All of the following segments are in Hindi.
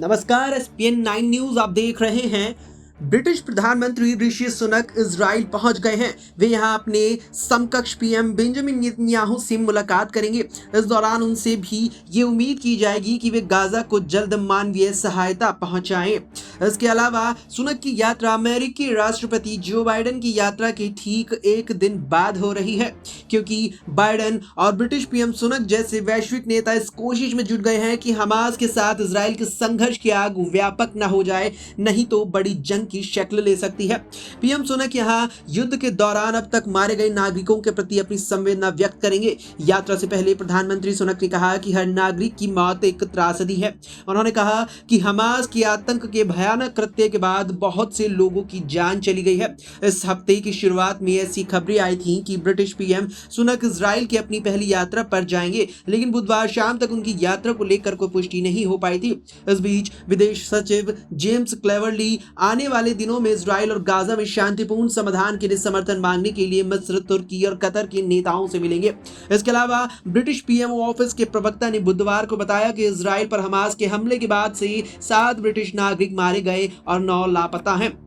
नमस्कार, एसपीएन 9 न्यूज आप देख रहे हैं। ब्रिटिश प्रधानमंत्री ऋषि सुनक इजराइल पहुंच गए हैं। वे यहां अपने समकक्ष पीएम बेंजामिन नेतन्याहू से मुलाकात करेंगे। इस दौरान उनसे भी ये उम्मीद की जाएगी कि वे गाजा को जल्द मानवीय सहायता पहुंचाएं। इसके अलावा सुनक की यात्रा अमेरिकी राष्ट्रपति जो बाइडेन की यात्रा के ठीक एक दिन बाद हो रही है, क्योंकि बाइडेन और ब्रिटिश पीएम सुनक जैसे वैश्विक नेता इस कोशिश में जुट गए हैं कि हमास के साथ इजराइल के संघर्ष की आग व्यापक न हो जाए, नहीं तो बड़ी जंग की शक्ल ले सकती है। पीएम सुनक यहां युद्ध के दौरान अब तक मारे गए नागरिकों के प्रति अपनी संवेदना व्यक्त करेंगे। यात्रा से पहले प्रधानमंत्री सुनक ने कहा कि हर नागरिक की मौत एक त्रासदी है। उन्होंने कहा कि हमास के आतंक के भयानक कृत्य के बाद बहुत से लोगों की जान चली गई है। इस हफ्ते की शुरुआत में ऐसी खबरें आई थी कि ब्रिटिश पीएम सुनक इजराइल की अपनी पहली यात्रा पर जाएंगे, लेकिन बुधवार शाम तक उनकी यात्रा को लेकर कोई पुष्टि नहीं हो पाई थी। इस बीच विदेश सचिव जेम्स क्लेवरली आने वाले दिनों में इजराइल और गाजा में शांतिपूर्ण समाधान के लिए समर्थन मांगने के लिए मिस्र, तुर्की और कतर के नेताओं से मिलेंगे। इसके अलावा ब्रिटिश पीएम ऑफिस के प्रवक्ता ने बुधवार को बताया कि इजराइल पर हमास के हमले के बाद से 7 ब्रिटिश नागरिक मारे गए और 9 लापता हैं।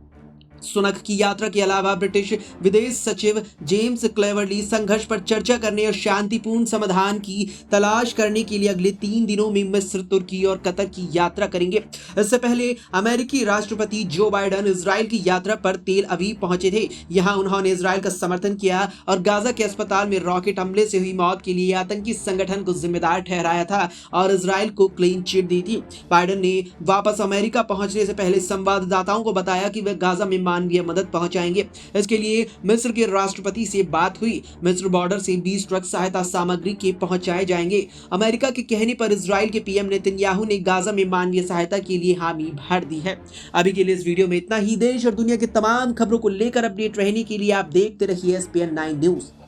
सुनक की यात्रा के अलावा ब्रिटिश विदेश सचिव जेम्स क्लेवरली संघर्ष पर चर्चा करने और शांतिपूर्ण समाधान की तलाश करने के लिए अगले 3 दिनों में मिस्र, तुर्की और कतर की यात्रा करेंगे। इससे पहले अमेरिकी राष्ट्रपति जो बाइडेन इजराइल की यात्रा पर तेल अवीव पहुंचे थे। यहां उन्होंने इजराइल का समर्थन किया और गाजा के अस्पताल में रॉकेट हमले से हुई मौत के लिए आतंकी संगठन को जिम्मेदार ठहराया था और इजराइल को क्लीन चिट दी थी। बाइडेन ने वापस अमेरिका पहुंचने से पहले संवाददाताओं को बताया कि वे गाजा में मानवीय मदद पहुंचाएंगे। इसके लिए मिस्र के राष्ट्रपति से बात हुई। मिस्र बॉर्डर से 20 ट्रक सहायता सामग्री के पहुंचाए जाएंगे। अमेरिका के कहने पर इजराइल के पीएम नेतन्याहू ने गाजा में मानवीय सहायता के लिए हामी भर दी है। अभी के लिए इस वीडियो में इतना ही। देश और दुनिया की तमाम खबरों को लेकर अपडेट रहने के लिए आप देखते रहिए एसपीएन 9 न्यूज।